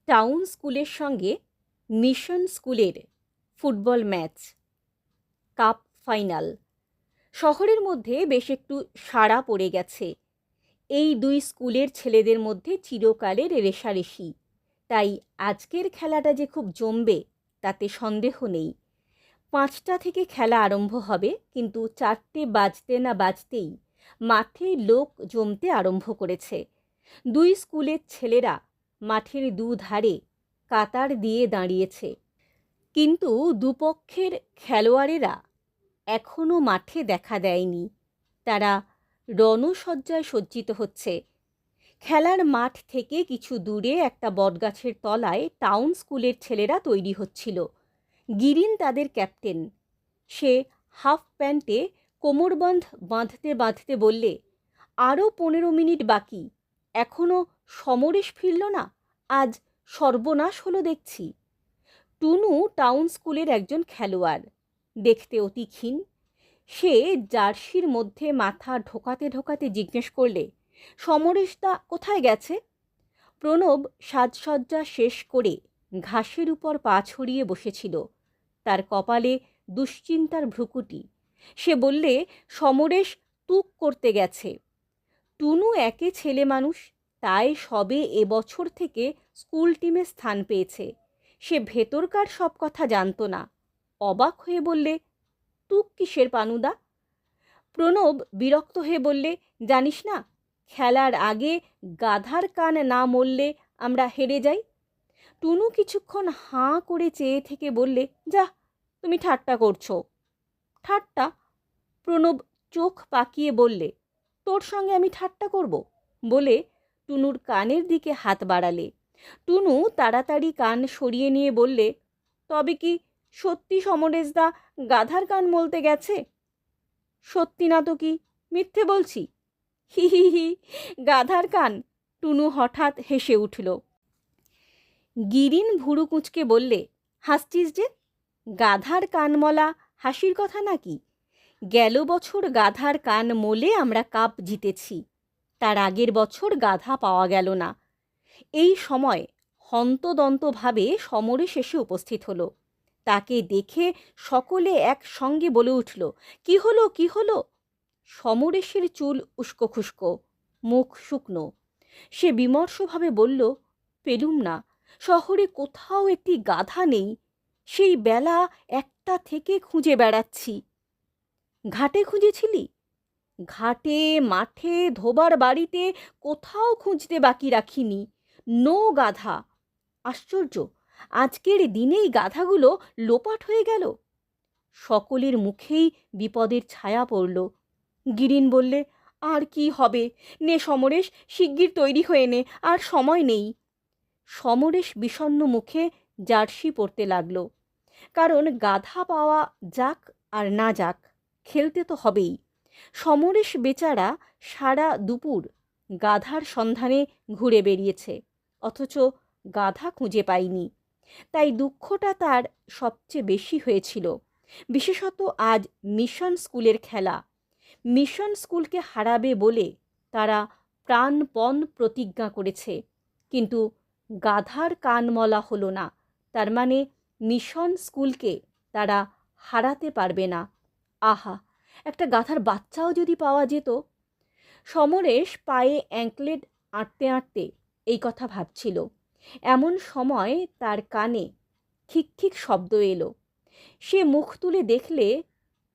Town স্কুলের সঙ্গে mission স্কুলের ফুটবল ম্যাচ, কাপ ফাইনাল। শহরের মধ্যে বেশ একটু সাড়া পড়ে গেছে। এই দুই স্কুলের ছেলেদের মধ্যে চিরকালের রেষারেষি। তাই আজকের খেলাটা যে খুব জমবে তাতে সন্দেহ নেই। 5টা থেকে খেলা আরম্ভ হবে, কিন্তু 4টে বাজতে না বাজতেই মাঠে লোক জমতে আরম্ভ করেছে। দুই স্কুলের ছেলেরা মাঠের দুধারে কাতার দিয়ে দাঁড়িয়েছে, কিন্তু দুপক্ষের খেলোয়াড়েরা এখনও মাঠে দেখা দেয়নি। তারা রণসজ্জায় সজ্জিত হচ্ছে। খেলার মাঠ থেকে কিছু দূরে একটা বটগাছের তলায় টাউন স্কুলের ছেলেরা তৈরি হচ্ছিল। গিরিন তাদের ক্যাপ্টেন। সে হাফ প্যান্টে কোমরবন্ধ বাঁধতে বাঁধতে বললে, আরও 15 মিনিট বাকি, এখনও সমরেশ ফিরল না। আজ সর্বনাশ হলো দেখছি। টুনু টাউন স্কুলের একজন খেলোয়াড়, দেখতে অতি ক্ষীণ। সে জার্সির মধ্যে মাথা ঢোকাতে ঢোকাতে জিজ্ঞেস করলে, সমরেশদা কোথায় গেছে? প্রণব সাজসজ্জা শেষ করে ঘাসের উপর পা ছড়িয়ে বসেছিল। তার কপালে দুশ্চিন্তার ভ্রুকুটি। সে বললে, সমরেশ তুক করতে গেছে। টুনু একে ছেলে মানুষ, তাই সবে এবছর থেকে স্কুল টিমে স্থান পেয়েছে। সে ভেতরকার সব কথা জানত না। অবাক হয়ে বললে, তুক কিসের পানুদা? প্রণব বিরক্ত হয়ে বললে, জানিস না, খেলার আগে গাধার কান না মরলে আমরা হেরে যাই। টুনু কিছুক্ষণ হাঁ করে চেয়ে থেকে বললে, যা, তুমি ঠাট্টা করছো। ঠাট্টা? প্রণব চোখ পাকিয়ে বললে, তোর সঙ্গে আমি ঠাট্টা করব? বলে টুনুর কানের দিকে হাত বাড়ালে। টুনু তাড়াতাড়ি কান সরিয়ে নিয়ে বললে, তবে কি সত্যি সমরেশদা গাধার কান মলতে গেছে? সত্যি না তো কি, মিথ্যে বলছি? হি হি হি, গাধার কান। টুনু হঠাৎ হেসে উঠল। গিরিন ভুরু কুঁচকে বললে, হাসছিস যে? গাধার কান মলা হাসির কথা নাকি? গেল বছর গাধার কান মলে আমরা কাপ জিতেছি। তার আগের বছর গাধা পাওয়া গেল না। এই সময় হন্তদন্তভাবে সমরেশ এসে উপস্থিত হলো। তাকে দেখে সকলে একসঙ্গে বলে উঠল, কি হলো, কি হলো? সমরেশের চুল উস্কো খুস্কো, মুখ শুকনো। সে বিমর্ষভাবে বলল, পেলুম না, শহরে কোথাও একটি গাধা নেই। সেই বেলা 1টা থেকে খুঁজে বেড়াচ্ছি। ঘাটে খুঁজেছিলি? ঘাটে, মাঠে, ধোবার বাড়িতে, কোথাও খুঁজতে বাকি রাখিনি। নো গাধা। আশ্চর্য, আজকের দিনেই গাধাগুলো লোপাট হয়ে গেল। সকলের মুখেই বিপদের ছায়া পড়ল। গিরিন বললে, আর কি হবে? নে সমরেশ, শিগগির তৈরি হয়ে নে, আর সময় নেই। সমরেশ বিষণ্ণ মুখে জার্সি পরতে লাগল। কারণ গাধা পাওয়া যাক আর না যাক, খেলতে তো হবেই। সমরেশ বেচারা সারা দুপুর গাধার সন্ধানে ঘুরে বেরিয়েছে, অথচ গাধা খুঁজে পায়নি। তাই দুঃখটা তার সবচেয়ে বেশি হয়েছিল। বিশেষত আজ মিশন স্কুলের খেলা। মিশন স্কুলকে হারাবে বলে তারা প্রাণপণ প্রতিজ্ঞা করেছে, কিন্তু গাধার কান মলা হলো না। তার মানে মিশন স্কুলকে তারা হারাতে পারবে না। আহা, একটা গাধার বাচ্চাও যদি পাওয়া যেত! সমরেশ পায়ে অ্যাঙ্কলেট আঁটতে আঁটতে এই কথা ভাবছিল। এমন সময় তার কানে ঠিক ঠিক শব্দ এলো। সে মুখ তুলে দেখলে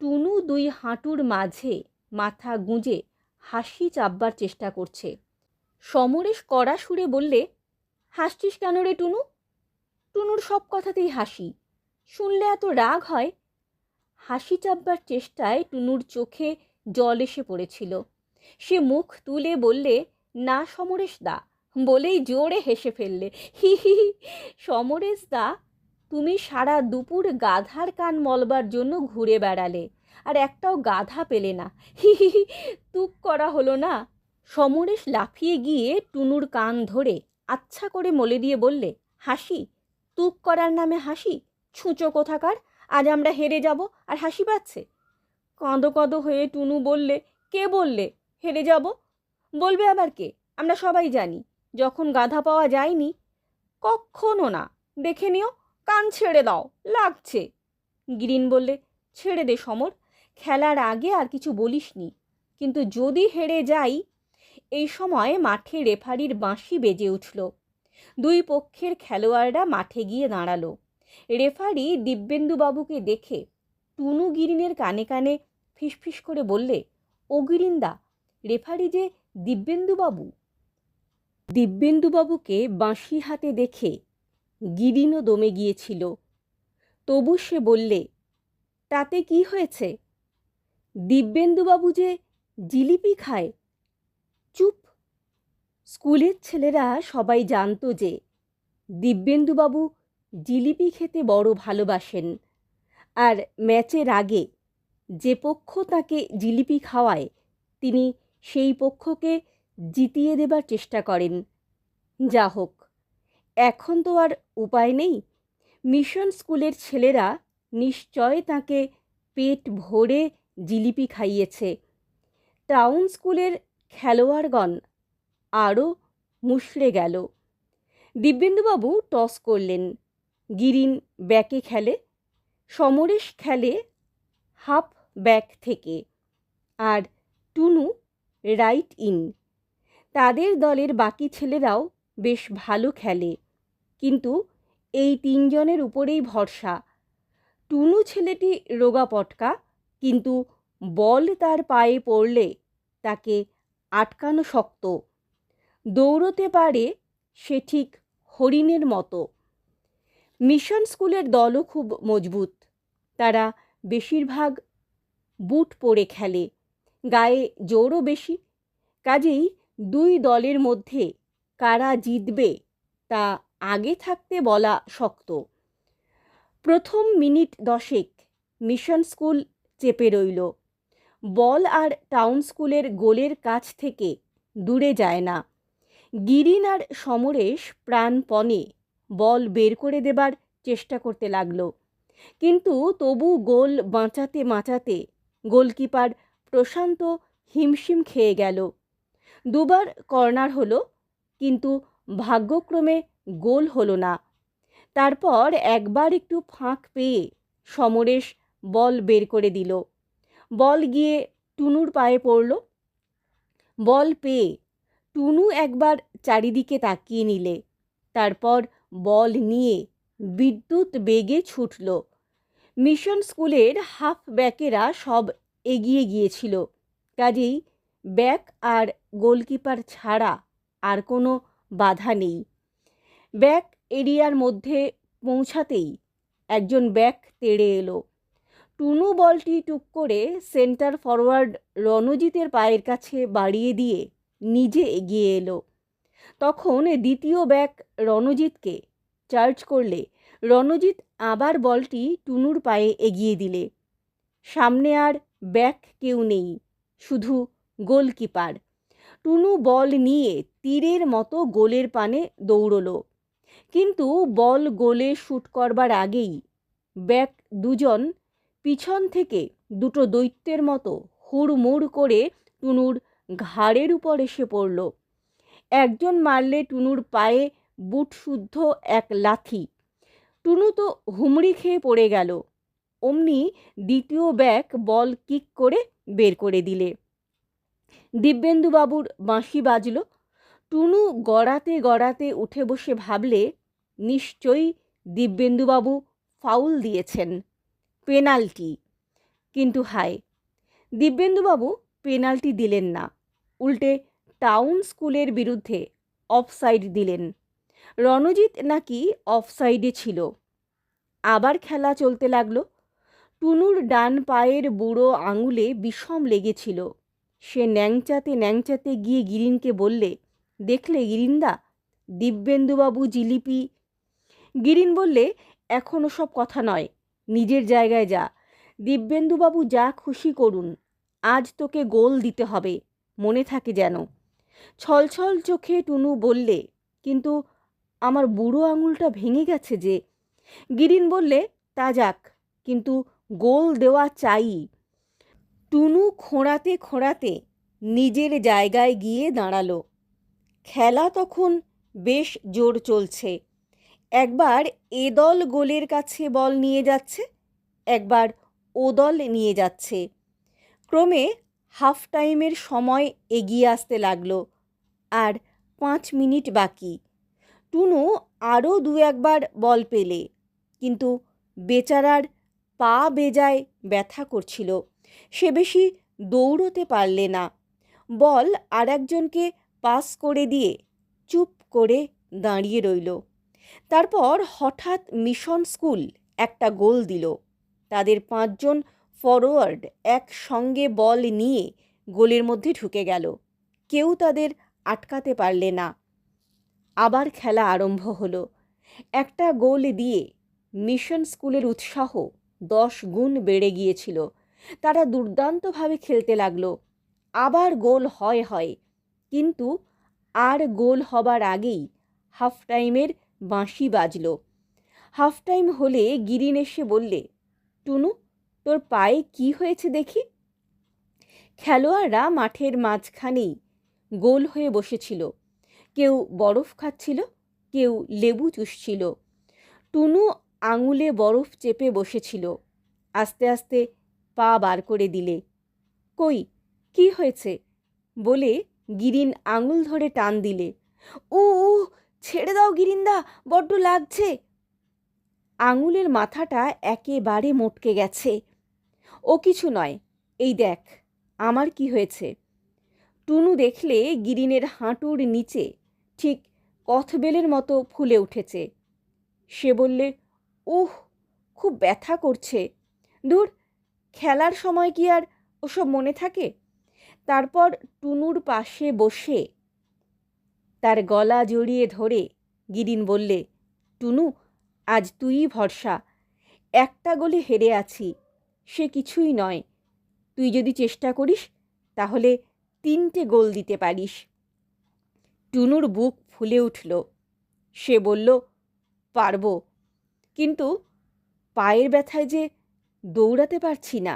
টুনু 2 হাঁটুর মাঝে মাথা গুঁজে হাসি চাপবার চেষ্টা করছে। সমরেশ কড়া সুরে বললে, হাসছিস কেন রে টুনু? টুনুর সব কথাতেই হাসি, শুনলে এত রাগ হয়? হাসি চাপবার চেষ্টায় টুনুর চোখে জল এসে পড়েছিল। সে মুখ তুলে বললে, না সমরেশদা, বলেই জোরে হেসে ফেললে। হি হি হি, সমরেশদা, তুমি সারা দুপুর গাধার কান মলবার জন্য ঘুরে বেড়ালে, আর একটাও গাধা পেলে না। হি হি হি, তুক করা হলো না? সমরেশ লাফিয়ে গিয়ে টুনুর কান ধরে আচ্ছা করে মলে দিয়ে বললে, হাসি? তুক করার নামে হাসি? ছুঁচো কোথাকার! আজ আমরা হেরে যাব, আর হাসি পাচ্ছে? কাঁদো কাঁদো হয়ে টুনু বললে, কে বললে হেরে যাব? বলবে আবার কে? আমরা সবাই জানি, যখন গাধা পাওয়া যায়নি। কক্ষনো না, দেখে নিও, কান ছেড়ে দাও, লাগছে। গিরিন বললে, ছেড়ে দে সমর, খেলার আগে আর কিছু বলিসনি, কিন্তু যদি হেরে যাই। এই সময় মাঠে রেফারির বাঁশি বেজে উঠল। দুই পক্ষের খেলোয়াড়রা মাঠে গিয়ে দাঁড়ালো। রেফারি দিব্যেন্দুবাবুকে দেখে টুনু গিরিনের কানে কানে ফিসফিস করে বললে, ও গিরিন্দা, রেফারি যে দিব্যেন্দুবাবু। দিব্যেন্দুবাবুকে বাঁশি হাতে দেখে গিরিনও দমে গিয়েছিল। তবু সে বললে, তাতে কি হয়েছে? দিব্যেন্দুবাবু যে জিলিপি খায়। চুপ! স্কুলের ছেলেরা সবাই জানতো যে দিব্যেন্দুবাবু জিলিপি খেতে বড় ভালোবাসেন, আর ম্যাচের আগে যে পক্ষ তাকে জিলিপি খাওয়ায় তিনি সেই পক্ষকে জিতিয়ে দেবার চেষ্টা করেন। যা হোক, এখন তো আর উপায় নেই। মিশন স্কুলের ছেলেরা নিশ্চয় তাকে পেট ভরে জিলিপি খাইয়েছে। টাউন স্কুলের খেলোয়াড়গণ আরও মুষড়ে গেল। দিব্যেন্দুবাবু টস করলেন। গিরিন ব্যাকে খেলে, সমরেশ খেলে হাফ ব্যাক থেকে, আর টুনু রাইট ইন। তাদের দলের বাকি ছেলেরাও বেশ ভালো খেলে, কিন্তু এই তিনজনের উপরেই ভরসা। টুনু ছেলেটি রোগা পটকা, কিন্তু বল তার পায়ে পড়লে তাকে আটকানো শক্ত। দৌড়তে পারে সে ঠিক হরিণের মতো। মিশন স্কুলের দলও খুব মজবুত। তারা বেশিরভাগ বুট পরে খেলে, গায়ে জোরও বেশি। কাজেই দুই দলের মধ্যে কারা জিতবে তা আগে থাকতে বলা শক্ত। প্রথম মিনিট 10 মিশন স্কুল চেপে রইল। বল আর টাউন স্কুলের গোলের কাছ থেকে দূরে যায় না। গিরিন আর সমরেশ প্রাণপণে বল বের করে দেবার চেষ্টা করতে লাগলো, কিন্তু তবু গোল বাঁচাতে বাঁচাতে গোলকিপার প্রশান্ত হিমশিম খেয়ে গেল। দুবার কর্নার হলো, কিন্তু ভাগ্যক্রমে গোল হলো না। তারপর একবার একটু ফাঁক পেয়ে সমরেশ বল বের করে দিল। বল গিয়ে টুনুর পায়ে পড়ল। বল পেয়ে টুনু একবার চারিদিকে তাকিয়ে নিলে, তারপর বল নিয়ে বিদ্যুৎ বেগে ছুটল। মিশন স্কুলের হাফ ব্যাকেরা সব এগিয়ে গিয়েছিল, কাজেই ব্যাক আর গোলকিপার ছাড়া আর কোনো বাধা নেই। ব্যাক এরিয়ার মধ্যে পৌঁছাতেই একজন ব্যাক তেড়ে এলো। টুনু বলটি টুক করে সেন্টার ফরওয়ার্ড রণজিতের পায়ের কাছে বাড়িয়ে দিয়ে নিজে এগিয়ে এলো। তখন দ্বিতীয় ব্যাক রণজিৎকে চার্জ করলে রণজিৎ আবার বলটি টুনুর পায়ে এগিয়ে দিলে। সামনে আর ব্যাক কেউ নেই, শুধু গোলকিপার। টুনু বল নিয়ে তীরের মতো গোলের পানে দৌড়লো, কিন্তু বল গোলে শুট করবার আগেই ব্যাক দুজন পিছন থেকে দুটো দৈত্যের মতো হুড়মুড় করে টুনুর ঘাড়ের উপর এসে পড়ল। একজন মারলে টুনুর পায়ে বুট শুদ্ধ এক লাথি। টুনু তো হুমড়ি খেয়ে পড়ে গেল। অমনি দ্বিতীয় ব্যাক বল কিক করে বের করে দিলে। দিব্যেন্দুবাবুর বাঁশি বাজল। টুনু গড়াতে গড়াতে উঠে বসে ভাবলে, নিশ্চয়ই দিব্যেন্দুবাবু ফাউল দিয়েছেন, পেনাল্টি। কিন্তু হায়, দিব্যেন্দুবাবু পেনাল্টি দিলেন না, উল্টে টাউন স্কুলের বিরুদ্ধে অফসাইড দিলেন। রণজিৎ নাকি অফসাইডে ছিল। আবার খেলা চলতে লাগলো। টুনুর ডান পায়ের বুড়ো আঙুলে বিষম লেগেছিল। সে ন্যাংচাতে ন্যাংচাতে গিয়ে গিরিনকে বললে, দেখলে গিরিন্দা, দিব্যেন্দুবাবু জিলিপি। গিরিন বললে, এখন ওসব কথা নয়, নিজের জায়গায় যা। দিব্যেন্দুবাবু যা খুশি করুন, আজ তোকে গোল দিতে হবে, মনে থাকে যেন। ছলছল চোখে টুনু বললে, কিন্তু আমার বুড়ো আঙুলটা ভেঙে গেছে যে। গিরিন বললে, তা যাক, কিন্তু গোল দেওয়া চাই। টুনু খোঁড়াতে খোঁড়াতে নিজের জায়গায় গিয়ে দাঁড়ালো। খেলা তখন বেশ জোর চলছে। একবার এ দল গোলের কাছে বল নিয়ে যাচ্ছে, একবার ও দল নিয়ে যাচ্ছে। ক্রমে হাফ টাইমের সময় এগিয়ে আসতে লাগলো। আর 5 মিনিট বাকি। টুনু আরও 2-1বার বল পেলে, কিন্তু বেচারার পা বেজায় ব্যথা করছিল। সে বেশি দৌড়তে পারলে না। বল আর একজনকে পাস করে দিয়ে চুপ করে দাঁড়িয়ে রইল। তারপর হঠাৎ মিশন স্কুল একটা গোল দিল। তাদের 5জন ফরোয়ার্ড একসঙ্গে বল নিয়ে গোলের মধ্যে ঢুকে গেল। কেউ তাদের আটকাতে পারলে না। আবার খেলা আরম্ভ হলো। একটা গোল দিয়ে মিশন স্কুলের উৎসাহ 10 গুণ বেড়ে গিয়েছিল। তারা দুর্দান্তভাবে খেলতে লাগলো। আবার গোল হয়, কিন্তু আর গোল হবার আগেই হাফ টাইমের বাঁশি বাজল। হাফ টাইম হলে গিরিন এসে বললে, টুনু, তোর পায়ে কি হয়েছে দেখি? খেলোয়াড়রা মাঠের মাঝখানেই গোল হয়ে বসেছিল। কেউ বরফ খাচ্ছিল, কেউ লেবু চুষছিল। টুনু আঙুলে বরফ চেপে বসেছিল। আস্তে আস্তে পা বার করে দিলে। কই, কি হয়েছে বলে গিরিন আঙুল ধরে টান দিলে। ও, ছেড়ে দাও গিরিন্দা, বড্ড লাগছে। আঙুলের মাথাটা একেবারে মটকে গেছে। ও কিছু নয়, এই দেখ আমার কি হয়েছে। টুনু দেখলে গিরিনের হাঁটুর নিচে ঠিক কথবেলের মতো ফুলে উঠেছে। সে বললে, উহ, খুব ব্যথা করছে। দূর, খেলার সময় কি আর ওসব মনে থাকে? তারপর টুনুর পাশে বসে তার গলা জড়িয়ে ধরে গিরিন বললে, টুনু, আজ তুইই ভরসা। একটা গোলে হেরে আছি, সে কিছুই নয়। তুই যদি চেষ্টা করিস তাহলে 3টে গোল দিতে পারিস। টুনুর বুক ফুলে উঠল। সে বলল, পারবো, কিন্তু পায়ের ব্যথায় যে দৌড়াতে পারছি না।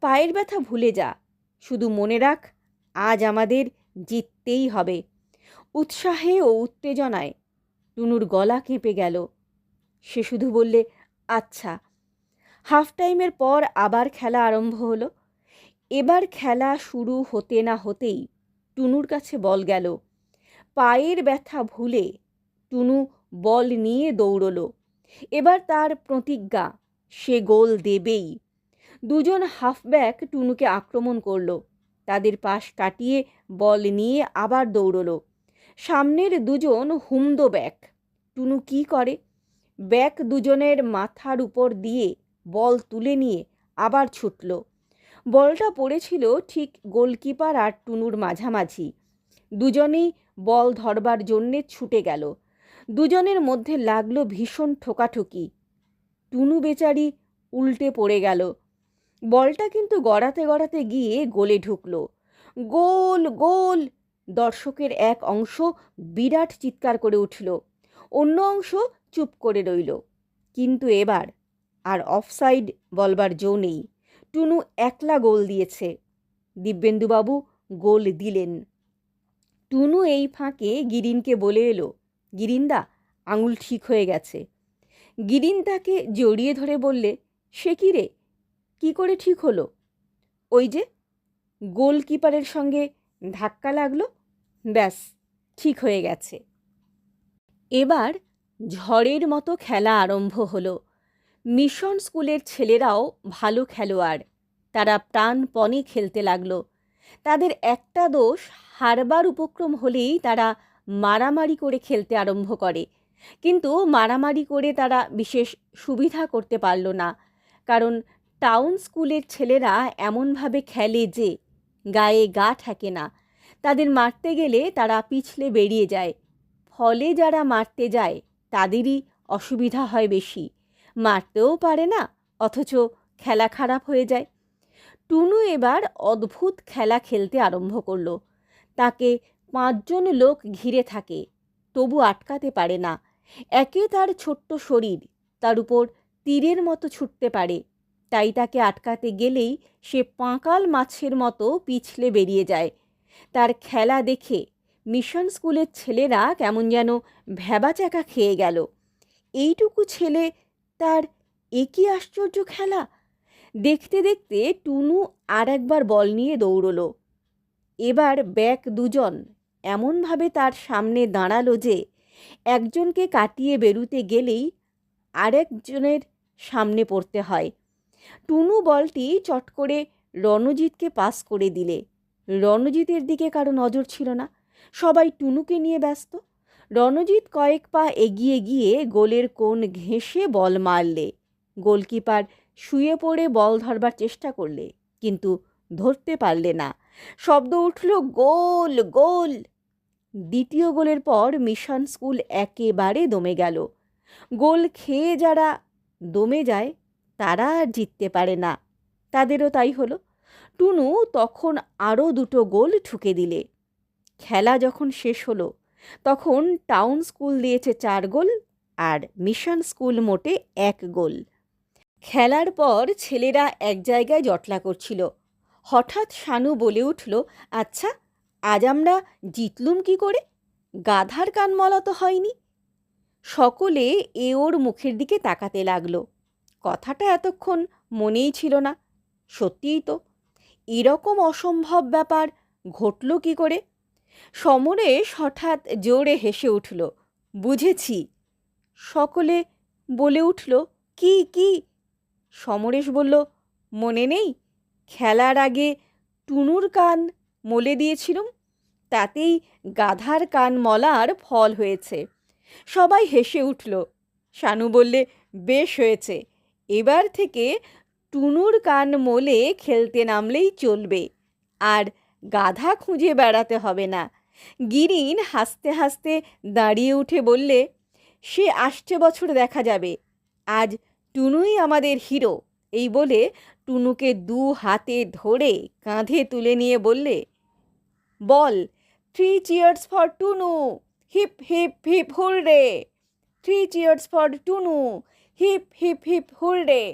পায়ের ব্যথা ভুলে যা, শুধু মনে রাখ আজ আমাদের জিততেই হবে। উৎসাহে ও উত্তেজনায় টুনুর গলা কেঁপে গেল। সে শুধু বললে, আচ্ছা। হাফ টাইমের পর আবার খেলা আরম্ভ হলো। এবার খেলা শুরু হতে না হতেই টুনুর কাছে বল গেল। পায়ের ব্যথা ভুলে টুনু বল নিয়ে দৌড়লো। এবার তার প্রতিজ্ঞা, সে গোল দেবেই। 2জন হাফব্যাক টুনুকে আক্রমণ করলো। তাদের পাশ কাটিয়ে বল নিয়ে আবার দৌড়লো। সামনের 2জন হুমদো ব্যাক। টুনু কি করে? ব্যাক 2জনের মাথার উপর দিয়ে বল তুলে নিয়ে আবার ছুটল। বলটা পড়েছিল ঠিক গোলকিপার আর টুনুর মাঝামাঝি। 2জনেই বল ধরবার জন্যে ছুটে গেল। 2জনের মধ্যে লাগলো ভীষণ ঠোকাঠুকি। টুনু বেচারি উল্টে পড়ে গেল। বলটা কিন্তু গড়াতে গড়াতে গিয়ে গোলে ঢুকলো। গোল, গোল! দর্শকের এক অংশ বিরাট চিৎকার করে উঠল। অন্য অংশ চুপ করে রইল। কিন্তু এবার আর অফসাইড বলবার জো নেই। টুনু একলা গোল দিয়েছে। দিব্যেন্দুবাবু গোল দিলেন। টুনু এই ফাঁকে গিরিনকে বলে এলো, গিরিন্দা, আঙুল ঠিক হয়ে গেছে। গিরিন তাকে জড়িয়ে ধরে বললে, সে কি রে, কি করে ঠিক হলো? ওই যে গোলকিপারের সঙ্গে ধাক্কা লাগলো, ব্যাস ঠিক হয়ে গেছে। এবার ঝড়ের মতো খেলা আরম্ভ হলো। মিশন স্কুলের ছেলেরাও ভালো খেলোয়াড়। তারা প্রাণপণে খেলতে লাগলো। তাদের একটা দোষ, হারবার উপক্রম হলেই তারা মারামারি করে খেলতে আরম্ভ করে। কিন্তু মারামারি করে তারা বিশেষ সুবিধা করতে পারল না, কারণ টাউন স্কুলের ছেলেরা এমনভাবে খেলে যে গায়ে গা ঠেকে না। তাদের মারতে গেলে তারা পিছলে বেরিয়ে যায়। ফলে যারা মারতে যায় তাদেরই অসুবিধা হয় বেশি। মারতেও পারে না, অথচ খেলা খারাপ হয়ে যায়। টুনু এবার অদ্ভুত খেলা খেলতে আরম্ভ করলো। তাকে 5জন লোক ঘিরে থাকে, তবু আটকাতে পারে না। একে তার ছোট্ট শরীর, তার উপর তীরের মতো ছুটতে পারে। তাই তাকে আটকাতে গেলেই সে পাঁকাল মাছের মতো পিছলে বেরিয়ে যায়। তার খেলা দেখে মিশন স্কুলের ছেলেরা কেমন যেন ভ্যাবাচ্যাকা খেয়ে গেল। এইটুকু ছেলে, তার এ কি আশ্চর্য খেলা! দেখতে দেখতে টুনু আর একবার বল নিয়ে দৌড়লো। এবার ব্যাক দুজন এমনভাবে তার সামনে দাঁড়ালো যে একজনকে কাটিয়ে বেরুতে গেলেই আরেকজনের সামনে পড়তে হয়। টুনু বলটি চট করে রণজিৎকে পাস করে দিলে। রণজিতের দিকে কারো নজর ছিল না, সবাই টুনুকে নিয়ে ব্যস্ত। রণজিৎ কয়েক পা এগিয়ে গিয়ে গোলের কোণ ঘেঁষে বল মারলে। গোলকিপার শুয়ে পড়ে বল ধরবার চেষ্টা করলে, কিন্তু ধরতে পারলে না। শব্দ উঠল, গোল গোল। দ্বিতীয় গোলের পর মিশন স্কুল একেবারে দমে গেল। গোল খেয়ে যারা দমে যায় তারা আর জিততে পারে না, তাদেরও তাই হলো। টুনু তখন আরও 2টো গোল ঠুকে দিলে। খেলা যখন শেষ হলো তখন টাউন স্কুল দিয়েছে 4 গোল আর মিশন স্কুল মোটে 1 গোল। খেলার পর ছেলেরা এক জায়গায় জটলা করছিল। হঠাৎ শানু বলে উঠল, আচ্ছা, আজ আমরা জিতলুম কি করে? গাধার কান মলা তো হয়নি। সকলে ওর মুখের দিকে তাকাতে লাগলো। কথাটা এতক্ষণ মনেই ছিল না। সত্যিই তো, এরকম অসম্ভব ব্যাপার ঘটল কি করে? সমরেশ হঠাৎ জোরে হেসে উঠল, বুঝেছি। সকলে বলে উঠল, কি কি? সমরেশ বলল, মনে নেই খেলার আগে টুনুর কান মলে দিয়েছিলুম, তাতেই গাধার কান মলার ফল হয়েছে। সবাই হেসে উঠল। শানু বললে, বেশ হয়েছে, এবার থেকে টুনুর কান মলে খেলতে নামলেই চলবে, আর গাধা খুঁজে বেড়াতে হবে না। গিরিন হাসতে হাসতে দাঁড়িয়ে উঠে বললে, সে আসছে বছর দেখা যাবে, আজ টুনুই আমাদের হিরো। এই বলে টুনুকে 2 হাতে ধরে কাঁধে তুলে নিয়ে বললে, বল 3 cheers for Tunu, hip hip hip hurray. 3 cheers for Tunu, hip hip hip hurray.